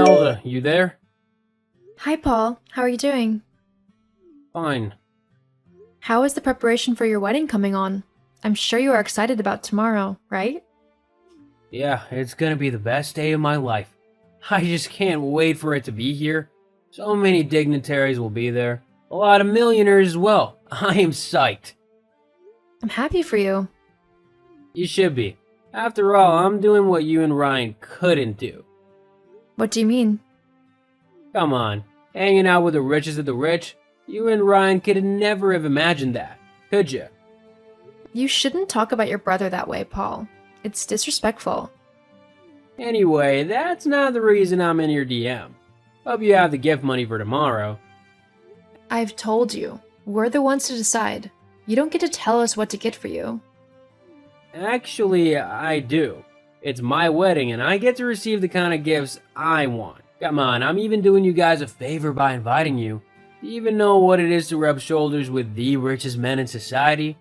Melda, you there? Hi, Paul. How are you doing? Fine. How is the preparation for your wedding coming on? I'm sure you are excited about tomorrow, right? Yeah, it's gonna be the best day of my life. I just can't wait for it to be here. So many dignitaries will be there. A lot of millionaires as well. I am psyched. I'm happy for you. You should be. After all, I'm doing what you and Ryan couldn't do. What do you mean? Come on, hanging out with the richest of the rich? You and Ryan could never have imagined that, could you? You shouldn't talk about your brother that way, Paul. It's disrespectful. Anyway, that's not the reason I'm in your DM. Hope you have the gift money for tomorrow. I've told you. We're the ones to decide. You don't get to tell us what to get for you. Actually, I do. It's my wedding and I get to receive the kind of gifts I want. Come on, I'm even doing you guys a favor by inviting you. Do you even know what it is to rub shoulders with the richest men in society?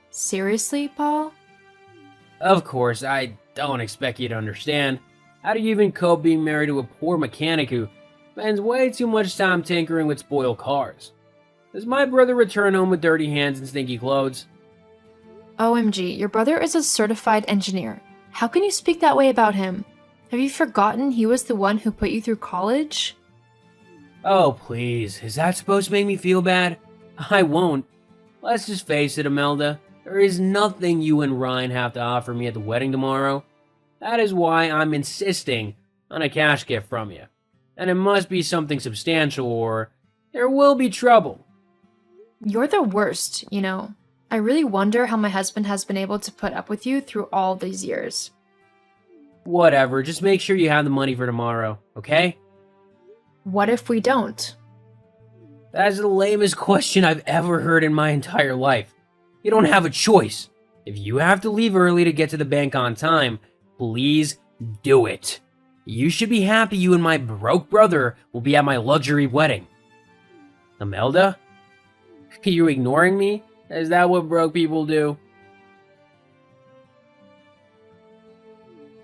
Seriously, Paul? Of course, I don't expect you to understand. How do you even cope being married to a poor mechanic who spends way too much time tinkering with spoiled cars? Does my brother return home with dirty hands and stinky clothes? OMG, your brother is a certified engineer. How can you speak that way about him? Have you forgotten he was the one who put you through college? Oh, please, is that supposed to make me feel bad? I won't. Let's just face it, Imelda. There is nothing you and Ryan have to offer me at the wedding tomorrow. That is why I'm insisting on a cash gift from you. And it must be something substantial or there will be trouble. You're the worst, you know. I really wonder how my husband has been able to put up with you through all these years. Whatever, just make sure you have the money for tomorrow, okay? What if we don't? That is the lamest question I've ever heard in my entire life. You don't have a choice. If you have to leave early to get to the bank on time, please do it. You should be happy you and my broke brother will be at my luxury wedding. Imelda? Are you ignoring me? Is that what broke people do?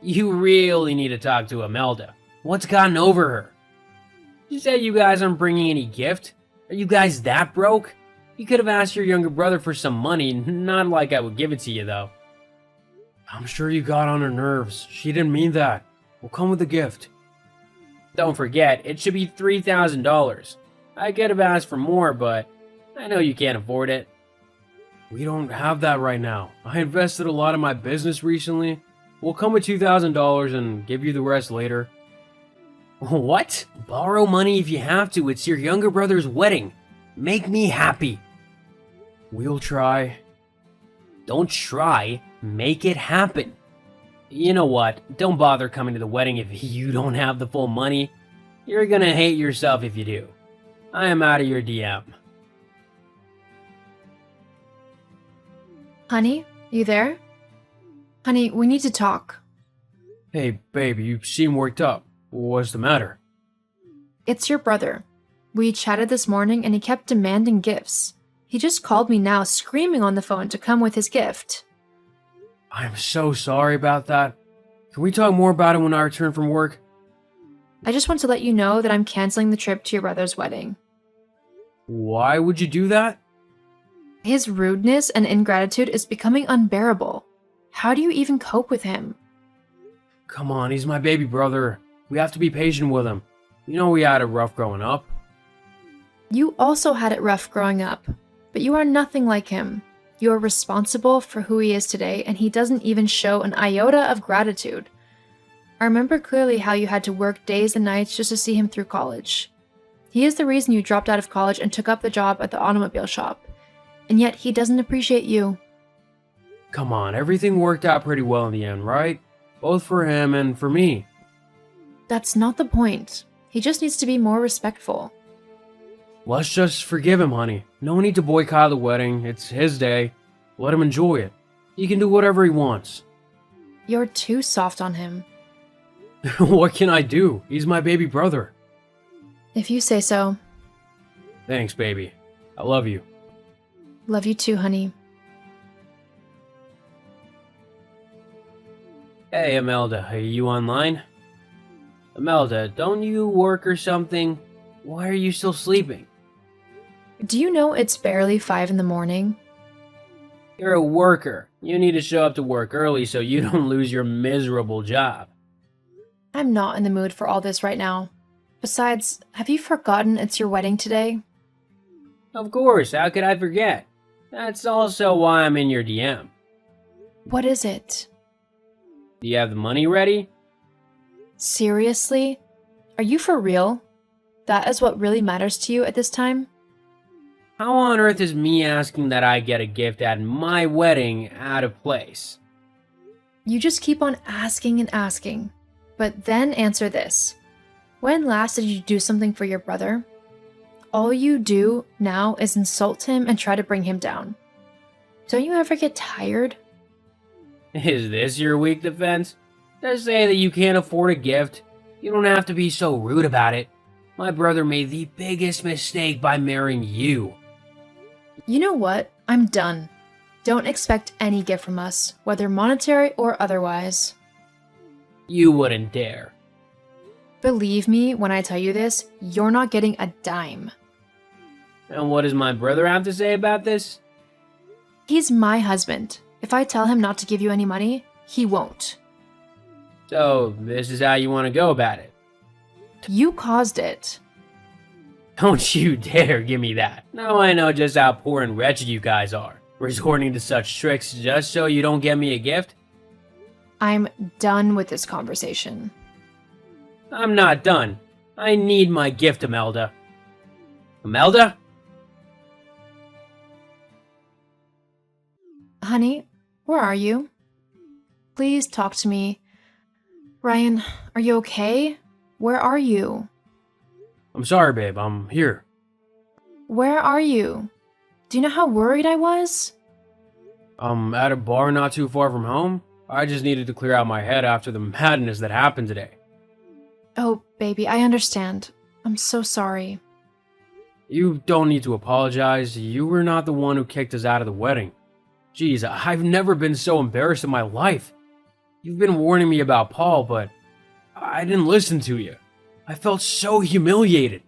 You really need to talk to Imelda. What's gotten over her? She said you guys aren't bringing any gift. Are you guys that broke? You could have asked your younger brother for some money, not like I would give it to you though. I'm sure you got on her nerves. She didn't mean that. We'll come with a gift. Don't forget, it should be $3,000. I could have asked for more, but I know you can't afford it. We don't have that right now. I invested a lot in my business recently. We'll come with $2,000 and give you the rest later. What? Borrow money if you have to. It's your younger brother's wedding. Make me happy. We'll try. Don't try. Make it happen. You know what? Don't bother coming to the wedding if you don't have the full money. You're gonna hate yourself if you do. I am out of your DM. Honey, you there? Honey, we need to talk. Hey, baby, you seem worked up. What's the matter? It's your brother. We chatted this morning and he kept demanding gifts. He just called me now screaming on the phone to come with his gift. I'm so sorry about that. Can we talk more about it when I return from work? I just want to let you know that I'm canceling the trip to your brother's wedding. Why would you do that? His rudeness and ingratitude is becoming unbearable. How do you even cope with him? Come on, he's my baby brother. We have to be patient with him. You know we had it rough growing up. You also had it rough growing up, but you are nothing like him. You are responsible for who he is today, and he doesn't even show an iota of gratitude. I remember clearly how you had to work days and nights just to see him through college. He is the reason you dropped out of college and took up the job at the automobile shop, and yet he doesn't appreciate you. Come on, everything worked out pretty well in the end, right? Both for him and for me. That's not the point. He just needs to be more respectful. Let's just forgive him, honey. No need to boycott the wedding. It's his day. Let him enjoy it. He can do whatever he wants. You're too soft on him. What can I do? He's my baby brother. If you say so. Thanks, baby. I love you. Love you too, honey. Hey, Imelda, are you online? Imelda, don't you work or something? Why are you still sleeping? Do you know it's barely 5 in the morning? You're a worker. You need to show up to work early so you don't lose your miserable job. I'm not in the mood for all this right now. Besides, have you forgotten it's your wedding today? Of course, how could I forget? That's also why I'm in your DM. What is it? Do you have the money ready? Seriously? Are you for real? That is what really matters to you at this time? How on earth is me asking that I get a gift at my wedding out of place? You just keep on asking and asking. But then answer this. When last did you do something for your brother? All you do now is insult him and try to bring him down. Don't you ever get tired? Is this your weak defense? Just say that you can't afford a gift. You don't have to be so rude about it. My brother made the biggest mistake by marrying you. You know what? I'm done. Don't expect any gift from us, whether monetary or otherwise. You wouldn't dare. Believe me when I tell you this, you're not getting a dime. And what does my brother have to say about this? He's my husband. If I tell him not to give you any money, he won't. So, this is how you want to go about it. You caused it. Don't you dare give me that. Now I know just how poor and wretched you guys are. Resorting to such tricks just so you don't get me a gift? I'm done with this conversation. I'm not done. I need my gift, Imelda. Imelda? Honey, where are you? Please talk to me. Ryan, are you okay? Where are you? I'm sorry, babe. I'm here. Where are you? Do you know how worried I was? I'm at a bar not too far from home. I just needed to clear out my head after the madness that happened today. Oh, baby, I understand. I'm so sorry. You don't need to apologize. You were not the one who kicked us out of the wedding. Jeez, I've never been so embarrassed in my life. You've been warning me about Paul, but I didn't listen to you. I felt so humiliated.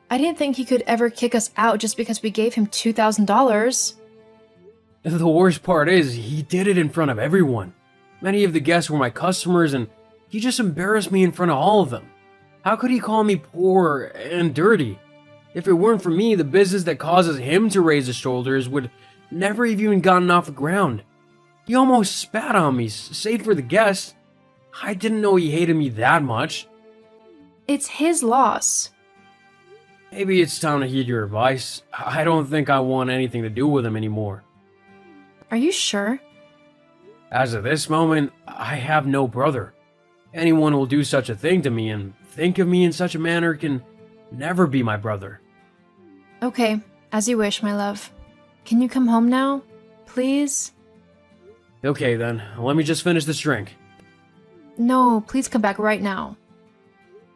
I didn't think he could ever kick us out just because we gave him $2,000. The worst part is, he did it in front of everyone. Many of the guests were my customers, and he just embarrassed me in front of all of them. How could he call me poor and dirty? If it weren't for me, the business that causes him to raise his shoulders would never have even gotten off the ground. He almost spat on me, save for the guests. I didn't know he hated me that much. It's his loss. Maybe it's time to heed your advice. I don't think I want anything to do with him anymore. Are you sure? As of this moment, I have no brother. Anyone who will do such a thing to me and think of me in such a manner can never be my brother. Okay, as you wish, my love. Can you come home now? Please? Okay then, let me just finish this drink. No, please come back right now.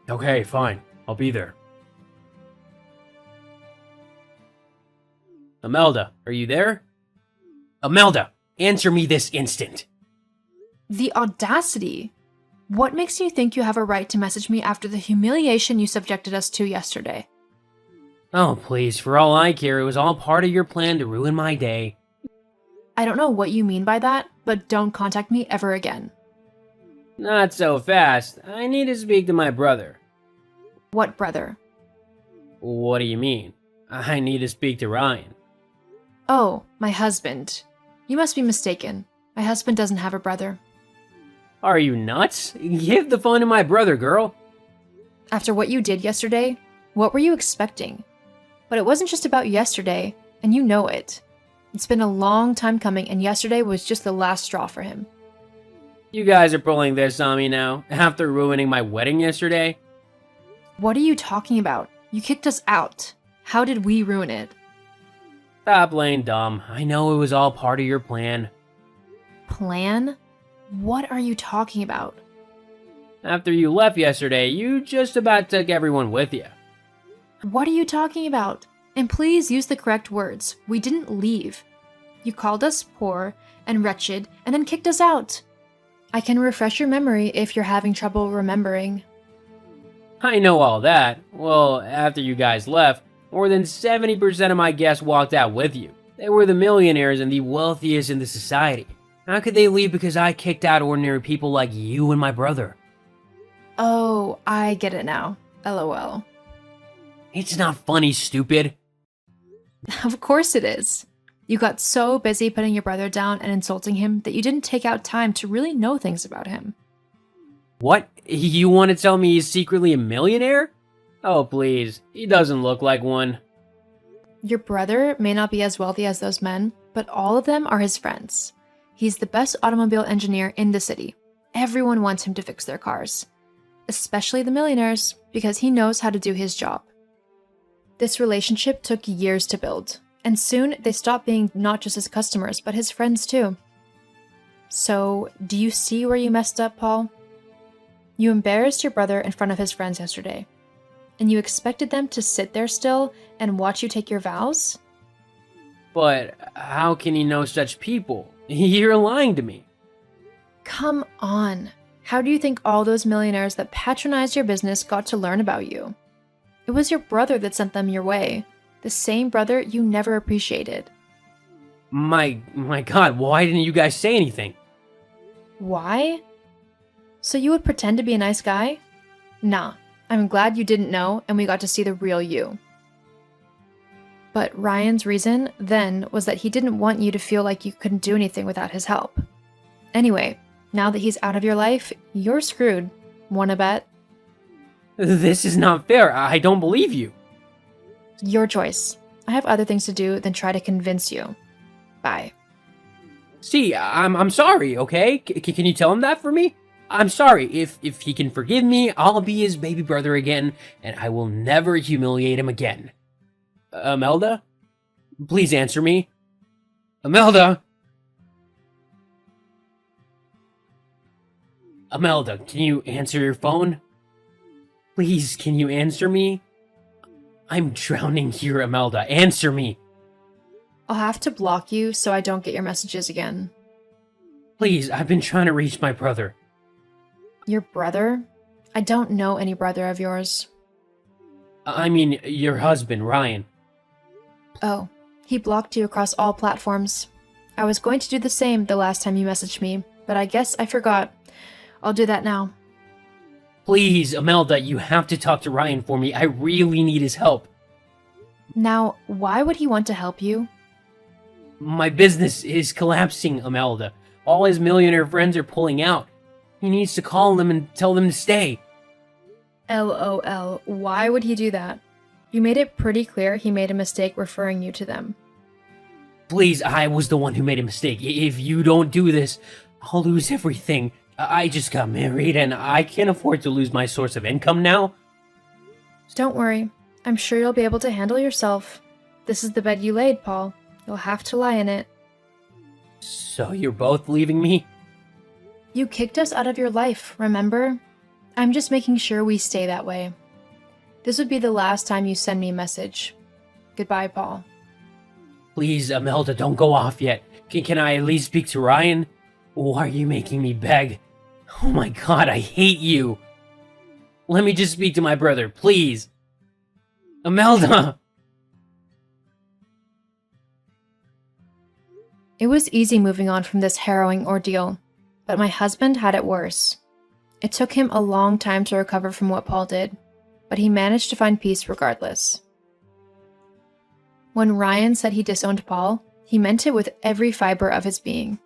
Okay, fine. I'll be there. Imelda, are you there? Imelda, answer me this instant. The audacity! What makes you think you have a right to message me after the humiliation you subjected us to yesterday? Oh, please, for all I care, it was all part of your plan to ruin my day. I don't know what you mean by that, but don't contact me ever again. Not so fast. I need to speak to my brother. What brother? What do you mean? I need to speak to Ryan. Oh, my husband. You must be mistaken. My husband doesn't have a brother. Are you nuts? Give the phone to my brother, girl. After what you did yesterday, what were you expecting? But it wasn't just about yesterday, and you know it. It's been a long time coming, and yesterday was just the last straw for him. You guys are pulling this on me now, after ruining my wedding yesterday? What are you talking about? You kicked us out. How did we ruin it? Stop playing dumb. I know it was all part of your plan. Plan? What are you talking about? After you left yesterday, you just about took everyone with you. What are you talking about? And please use the correct words. We didn't leave. You called us poor and wretched and then kicked us out. I can refresh your memory if you're having trouble remembering. I know all that. Well, after you guys left, more than 70% of my guests walked out with you. They were the millionaires and the wealthiest in the society. How could they leave because I kicked out ordinary people like you and my brother? Oh, I get it now. LOL. It's not funny, stupid. Of course it is. You got so busy putting your brother down and insulting him that you didn't take out time to really know things about him. What? You want to tell me he's secretly a millionaire? Oh, please. He doesn't look like one. Your brother may not be as wealthy as those men, but all of them are his friends. He's the best automobile engineer in the city. Everyone wants him to fix their cars. Especially the millionaires, because he knows how to do his job. This relationship took years to build, and soon they stopped being not just his customers, but his friends too. So, do you see where you messed up, Paul? You embarrassed your brother in front of his friends yesterday, and you expected them to sit there still and watch you take your vows? But how can he know such people? You're lying to me. Come on. How do you think all those millionaires that patronized your business got to learn about you? It was your brother that sent them your way. The same brother you never appreciated. My God, why didn't you guys say anything? Why? So you would pretend to be a nice guy? Nah, I'm glad you didn't know and we got to see the real you. But Ryan's reason then was that he didn't want you to feel like you couldn't do anything without his help. Anyway, now that he's out of your life, you're screwed. Wanna bet? This is not fair. I don't believe you. Your choice. I have other things to do than try to convince you. Bye. See, I'm sorry, okay? Can you tell him that for me? I'm sorry. If he can forgive me, I'll be his baby brother again, and I will never humiliate him again. Imelda? Please answer me. Imelda? Imelda, can you answer your phone? Please, can you answer me? I'm drowning here, Imelda. Answer me. I'll have to block you so I don't get your messages again. Please, I've been trying to reach my brother. Your brother? I don't know any brother of yours. I mean, your husband, Ryan. Oh, he blocked you across all platforms. I was going to do the same the last time you messaged me, but I guess I forgot. I'll do that now. Please, Imelda, you have to talk to Ryan for me. I really need his help. Now, why would he want to help you? My business is collapsing, Imelda. All his millionaire friends are pulling out. He needs to call them and tell them to stay. LOL, why would he do that? You made it pretty clear he made a mistake referring you to them. Please, I was the one who made a mistake. If you don't do this, I'll lose everything. I just got married and I can't afford to lose my source of income now. Don't worry. I'm sure you'll be able to handle yourself. This is the bed you laid, Paul. You'll have to lie in it. So you're both leaving me? You kicked us out of your life, remember? I'm just making sure we stay that way. This would be the last time you send me a message. Goodbye, Paul. Please, Imelda, don't go off yet. Can I at least speak to Ryan? Why are you making me beg? Oh my God, I hate you. Let me just speak to my brother, please. Imelda! It was easy moving on from this harrowing ordeal, but my husband had it worse. It took him a long time to recover from what Paul did, but he managed to find peace regardless. When Ryan said he disowned Paul, he meant it with every fiber of his being.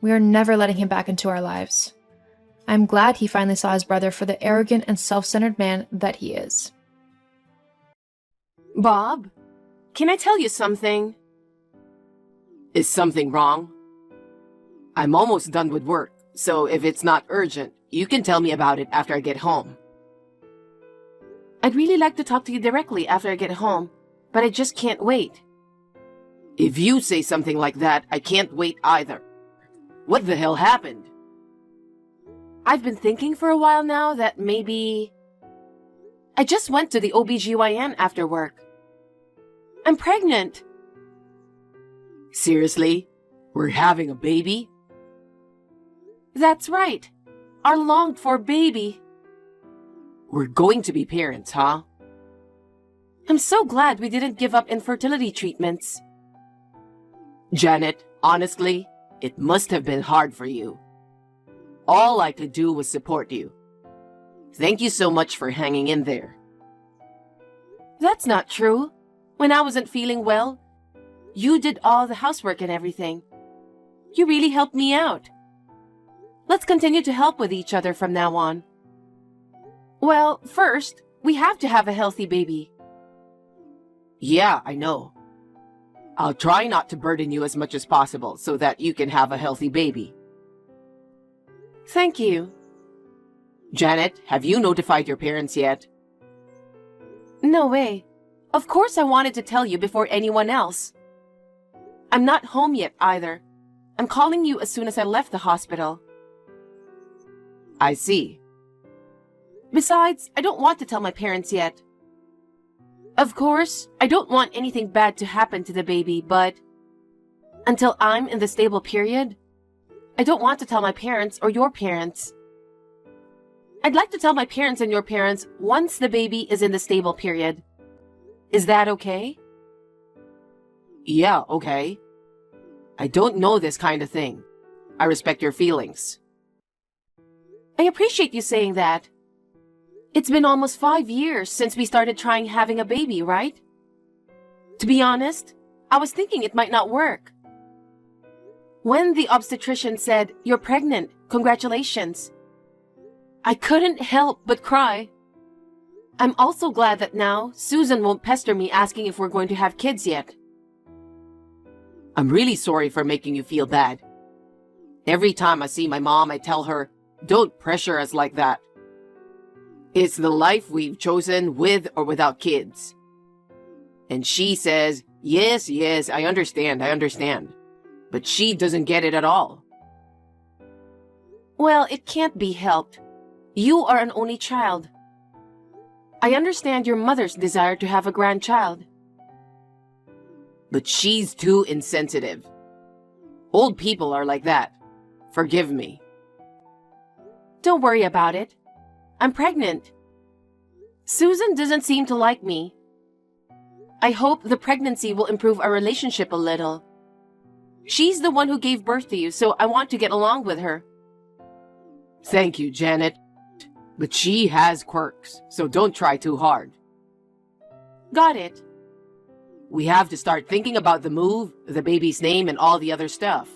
We are never letting him back into our lives. I'm glad he finally saw his brother for the arrogant and self-centered man that he is. Bob, can I tell you something? Is something wrong? I'm almost done with work, so if it's not urgent, you can tell me about it after I get home. I'd really like to talk to you directly after I get home, but I just can't wait. If you say something like that, I can't wait either. What the hell happened? I've been thinking for a while now that maybe... I just went to the OBGYN after work. I'm pregnant. Seriously? We're having a baby? That's right. Our longed-for baby. We're going to be parents, huh? I'm so glad we didn't give up infertility treatments. Janet, honestly, it must have been hard for you. All I could do was support you. Thank you so much for hanging in there. That's not true. When I wasn't feeling well, you did all the housework and everything. You really helped me out. Let's continue to help with each other from now on. Well, first, we have to have a healthy baby. Yeah, I know. I'll try not to burden you as much as possible so that you can have a healthy baby. Thank you. Janet, have you notified your parents yet? No way. Of course I wanted to tell you before anyone else. I'm not home yet either. I'm calling you as soon as I left the hospital. I see. Besides, I don't want to tell my parents yet. Of course, I don't want anything bad to happen to the baby, but until I'm in the stable period, I don't want to tell my parents or your parents. I'd like to tell my parents and your parents once the baby is in the stable period. Is that okay? Yeah, okay. I don't know this kind of thing. I respect your feelings. I appreciate you saying that. It's been almost 5 years since we started trying having a baby, right? To be honest, I was thinking it might not work. When the obstetrician said, "You're pregnant, congratulations," I couldn't help but cry. I'm also glad that now Susan won't pester me asking if we're going to have kids yet. I'm really sorry for making you feel bad. Every time I see my mom, I tell her, "Don't pressure us like that. It's the life we've chosen with or without kids." And she says, yes, I understand. But she doesn't get it at all. Well, it can't be helped. You are an only child. I understand your mother's desire to have a grandchild. But she's too insensitive. Old people are like that. Forgive me. Don't worry about it. I'm pregnant. Susan doesn't seem to like me. I hope the pregnancy will improve our relationship a little. She's the one who gave birth to you, so I want to get along with her. Thank you, Janet. But she has quirks, so don't try too hard. Got it. We have to start thinking about the move, the baby's name, and all the other stuff.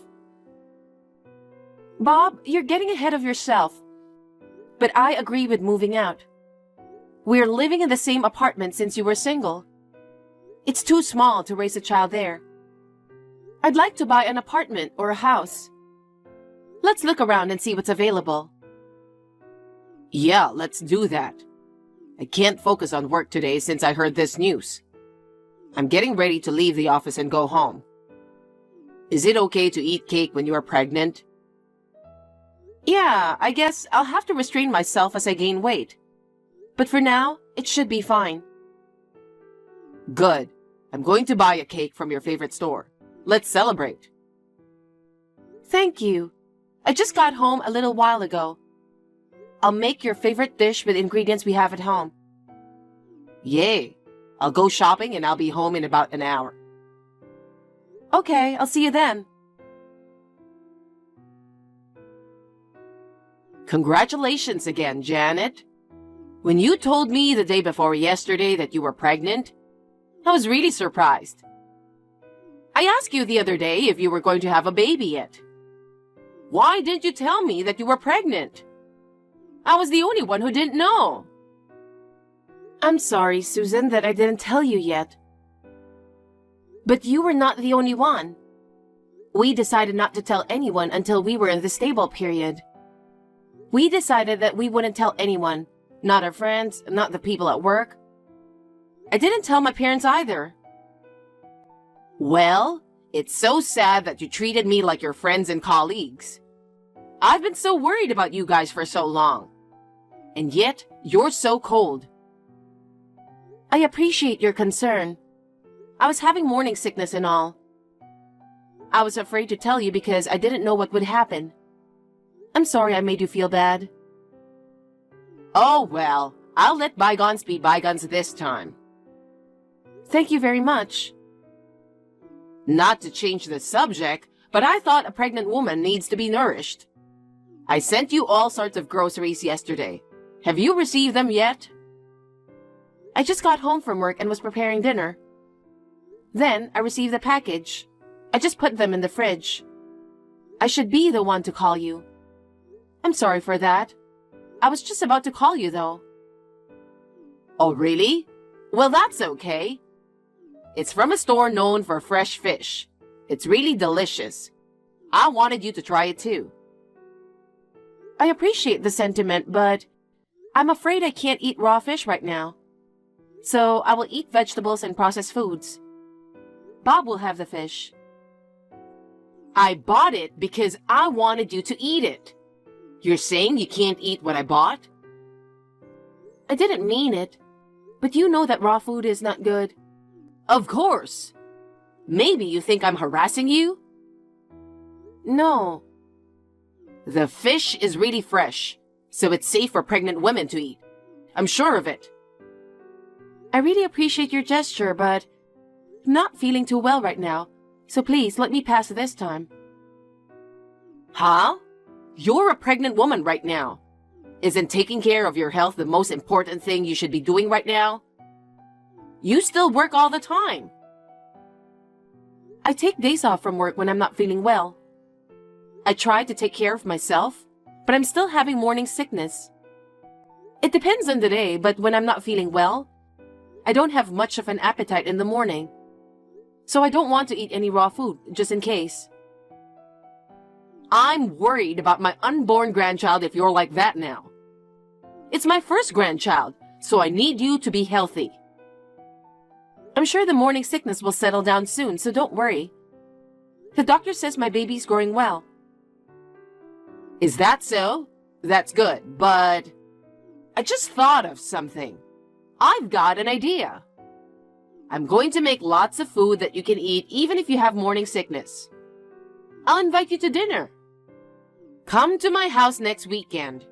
Bob, you're getting ahead of yourself. But I agree with moving out. We're living in the same apartment since you were single. It's too small to raise a child there. I'd like to buy an apartment or a house. Let's look around and see what's available. Yeah, let's do that. I can't focus on work today since I heard this news. I'm getting ready to leave the office and go home. Is it okay to eat cake when you are pregnant? Yeah, I guess I'll have to restrain myself as I gain weight. But for now, it should be fine. Good. I'm going to buy a cake from your favorite store. Let's celebrate. Thank you. I just got home a little while ago. I'll make your favorite dish with ingredients we have at home. Yay. I'll go shopping and I'll be home in about an hour. Okay, I'll see you then. Congratulations again, Janet. When you told me the day before yesterday that you were pregnant, I was really surprised. I asked you the other day if you were going to have a baby yet. Why didn't you tell me that you were pregnant? I was the only one who didn't know. I'm sorry, Susan, that I didn't tell you yet. But you were not the only one. We decided not to tell anyone until we were in the stable period. We decided that we wouldn't tell anyone, not our friends, not the people at work. I didn't tell my parents either. Well, it's so sad that you treated me like your friends and colleagues. I've been so worried about you guys for so long. And yet, you're so cold. I appreciate your concern. I was having morning sickness and all. I was afraid to tell you because I didn't know what would happen. I'm sorry I made you feel bad. Oh, well, I'll let bygones be bygones this time. Thank you very much. Not to change the subject, but I thought a pregnant woman needs to be nourished. I sent you all sorts of groceries yesterday. Have you received them yet? I just got home from work and was preparing dinner. Then I received the package. I just put them in the fridge. I should be the one to call you. I'm sorry for that. I was just about to call you, though. Oh, really? Well, that's okay. It's from a store known for fresh fish. It's really delicious. I wanted you to try it too. I appreciate the sentiment, but I'm afraid I can't eat raw fish right now. So I will eat vegetables and processed foods. Bob will have the fish. I bought it because I wanted you to eat it. You're saying you can't eat what I bought? I didn't mean it, but you know that raw food is not good. Of course. Maybe you think I'm harassing you? No. The fish is really fresh, so it's safe for pregnant women to eat. I'm sure of it. I really appreciate your gesture, but I'm not feeling too well right now, so please let me pass this time. Huh? You're a pregnant woman right now. Isn't taking care of your health the most important thing you should be doing right now? You still work all the time. I take days off from work when I'm not feeling well. I try to take care of myself, but I'm still having morning sickness. It depends on the day, but when I'm not feeling well, I don't have much of an appetite in the morning. So I don't want to eat any raw food, just in case. I'm worried about my unborn grandchild if you're like that now. It's my first grandchild, so I need you to be healthy. I'm sure the morning sickness will settle down soon, so don't worry. The doctor says my baby's growing well. Is that so? That's good, but I just thought of something. I've got an idea. I'm going to make lots of food that you can eat even if you have morning sickness. I'll invite you to dinner. Come to my house next weekend.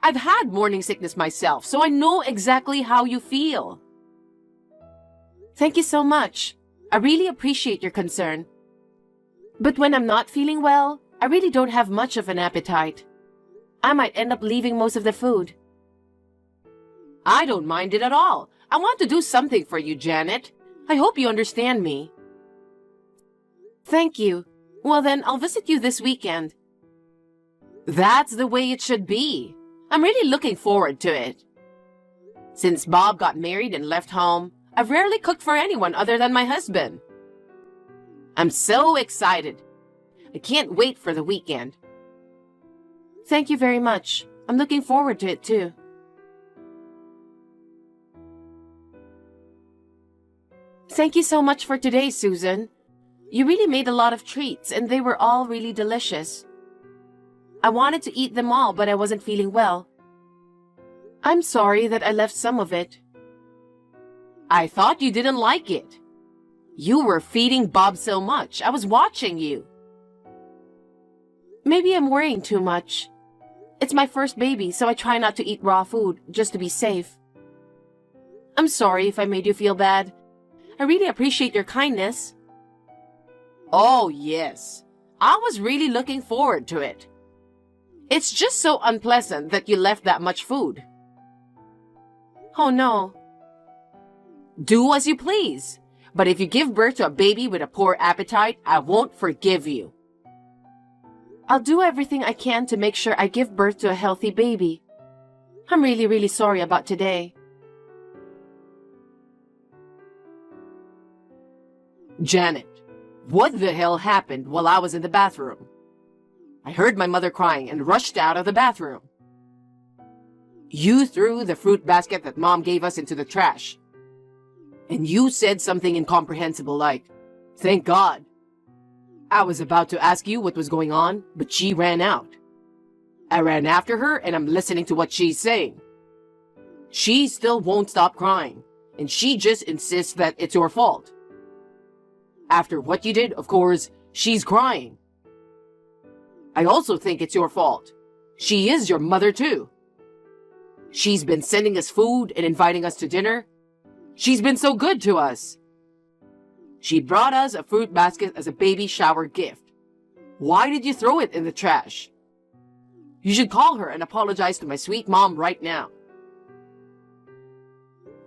I've had morning sickness myself, so I know exactly how you feel. Thank you so much. I really appreciate your concern. But when I'm not feeling well, I really don't have much of an appetite. I might end up leaving most of the food. I don't mind it at all. I want to do something for you, Janet. I hope you understand me. Thank you. Well then, I'll visit you this weekend. That's the way it should be. I'm really looking forward to it. Since Bob got married and left home, I've rarely cooked for anyone other than my husband. I'm so excited. I can't wait for the weekend. Thank you very much. I'm looking forward to it too. Thank you so much for today, Susan. You really made a lot of treats, and they were all really delicious. I wanted to eat them all, but I wasn't feeling well. I'm sorry that I left some of it. I thought you didn't like it. You were feeding Bob so much. I was watching you. Maybe I'm worrying too much. It's my first baby, so I try not to eat raw food, just to be safe. I'm sorry if I made you feel bad. I really appreciate your kindness. Oh, yes. I was really looking forward to it. It's just so unpleasant that you left that much food. Oh, no. Do as you please. But if you give birth to a baby with a poor appetite, I won't forgive you. I'll do everything I can to make sure I give birth to a healthy baby. I'm really, really sorry about today. Janet, what the hell happened while I was in the bathroom? I heard my mother crying and rushed out of the bathroom. You threw the fruit basket that Mom gave us into the trash. And you said something incomprehensible like, "Thank God." I was about to ask you what was going on, but she ran out. I ran after her and I'm listening to what she's saying. She still won't stop crying, and she just insists that it's your fault. After what you did, of course, she's crying. I also think it's your fault. She is your mother too. She's been sending us food and inviting us to dinner. She's been so good to us. She brought us a fruit basket as a baby shower gift. Why did you throw it in the trash? You should call her and apologize to my sweet mom right now.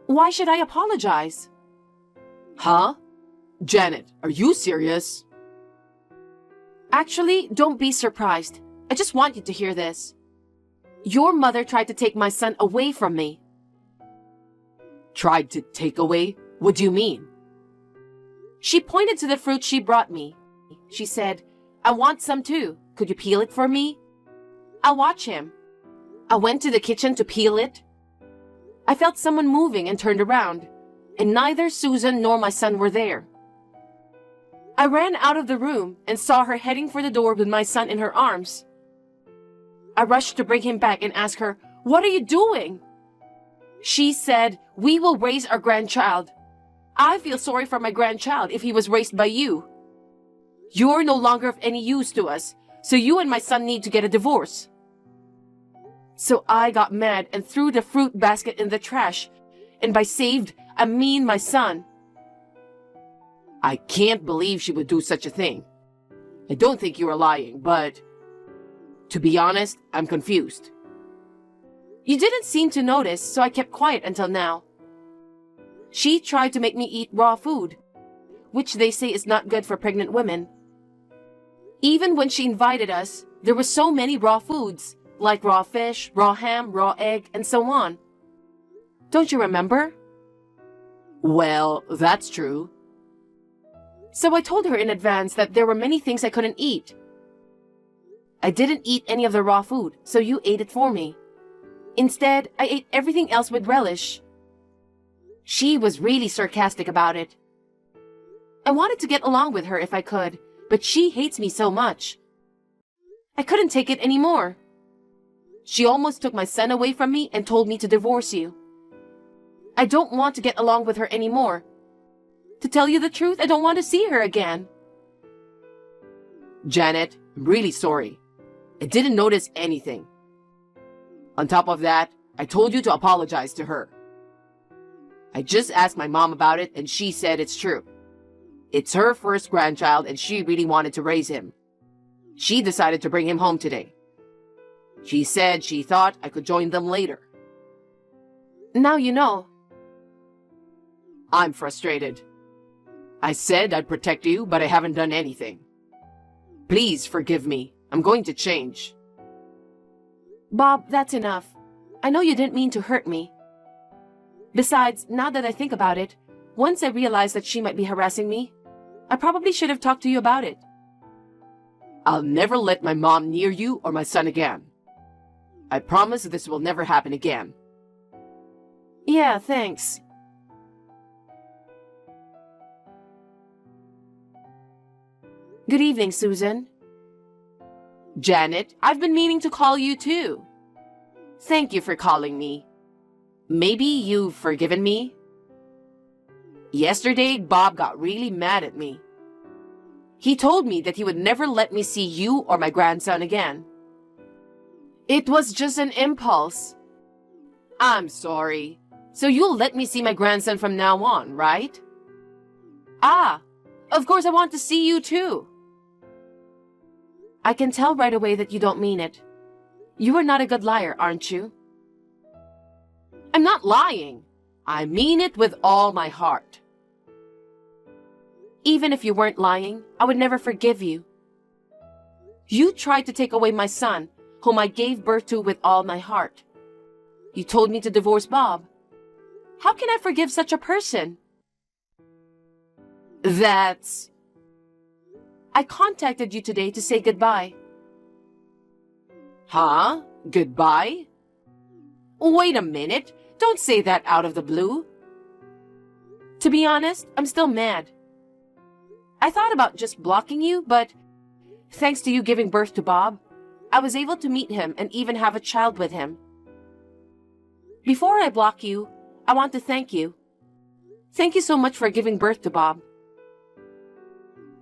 Why should I apologize? Huh? Janet, are you serious? Actually, don't be surprised. I just want you to hear this. Your mother tried to take my son away from me. Tried to take away? What do you mean? She pointed to the fruit she brought me. She said, I want some too. Could you peel it for me? I'll watch him. I went to the kitchen to peel it. I felt someone moving and turned around, and neither Susan nor my son were there. I ran out of the room and saw her heading for the door with my son in her arms. I rushed to bring him back and ask her, What are you doing? She said, We will raise our grandchild. I feel sorry for my grandchild if he was raised by you. You're no longer of any use to us, so you and my son need to get a divorce. So I got mad and threw the fruit basket in the trash, and by saved, I mean my son. I can't believe she would do such a thing. I don't think you are lying, but to be honest, I'm confused. You didn't seem to notice, so I kept quiet until now. She tried to make me eat raw food, which they say is not good for pregnant women. Even when she invited us, there were so many raw foods, like raw fish, raw ham, raw egg, and so on. Don't you remember? Well, that's true. So I told her in advance that there were many things I couldn't eat. I didn't eat any of the raw food, so you ate it for me. Instead, I ate everything else with relish. She was really sarcastic about it. I wanted to get along with her if I could, but she hates me so much. I couldn't take it anymore. She almost took my son away from me and told me to divorce you. I don't want to get along with her anymore. To tell you the truth, I don't want to see her again. Janet, I'm really sorry. I didn't notice anything. On top of that, I told you to apologize to her. I just asked my mom about it and she said it's true. It's her first grandchild and she really wanted to raise him. She decided to bring him home today. She said she thought I could join them later. Now you know. I'm frustrated. I said I'd protect you, but I haven't done anything. Please forgive me. I'm going to change. Bob, that's enough. I know you didn't mean to hurt me. Besides, now that I think about it, once I realized that she might be harassing me, I probably should have talked to you about it. I'll never let my mom near you or my son again. I promise this will never happen again. Yeah, thanks. Good evening, Susan. Janet, I've been meaning to call you too. Thank you for calling me. Maybe you've forgiven me? Yesterday, Bob got really mad at me. He told me that he would never let me see you or my grandson again. It was just an impulse. I'm sorry. So you'll let me see my grandson from now on, right? Ah, of course I want to see you too. I can tell right away that you don't mean it. You are not a good liar, aren't you? I'm not lying. I mean it with all my heart. Even if you weren't lying, I would never forgive you. You tried to take away my son, whom I gave birth to with all my heart. You told me to divorce Bob. How can I forgive such a person? That's... I contacted you today to say goodbye. Huh? Goodbye? Wait a minute. Don't say that out of the blue. To be honest, I'm still mad. I thought about just blocking you, but thanks to you giving birth to Bob, I was able to meet him and even have a child with him. Before I block you, I want to thank you. Thank you so much for giving birth to Bob.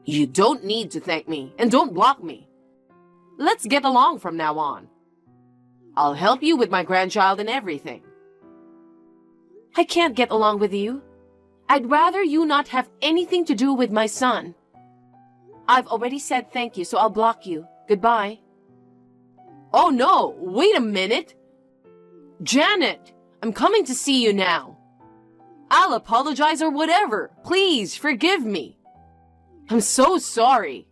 You don't need to thank me, and don't block me. Let's get along from now on. I'll help you with my grandchild and everything. I can't get along with you. I'd rather you not have anything to do with my son. I've already said thank you, so I'll block you. Goodbye. Oh no, wait a minute. Janet, I'm coming to see you now. I'll apologize or whatever. Please forgive me. I'm so sorry.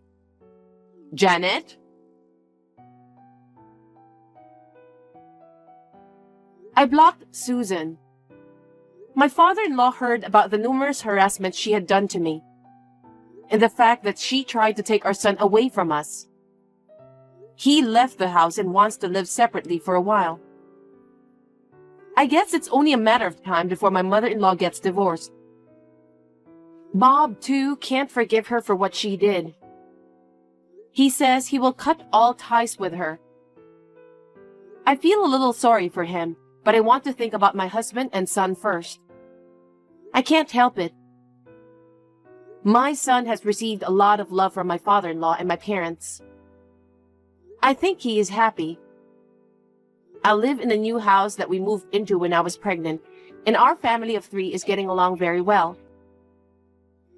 Janet? I blocked Susan. My father-in-law heard about the numerous harassments she had done to me, and the fact that she tried to take our son away from us. He left the house and wants to live separately for a while. I guess it's only a matter of time before my mother-in-law gets divorced. Bob, too, can't forgive her for what she did. He says he will cut all ties with her. I feel a little sorry for him, but I want to think about my husband and son first. I can't help it. My son has received a lot of love from my father-in-law and my parents. I think he is happy. I live in the new house that we moved into when I was pregnant, and our family of 3 is getting along very well.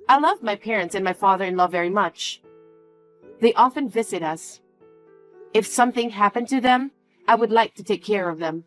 I love my parents and my father-in-law very much. They often visit us. If something happened to them, I would like to take care of them.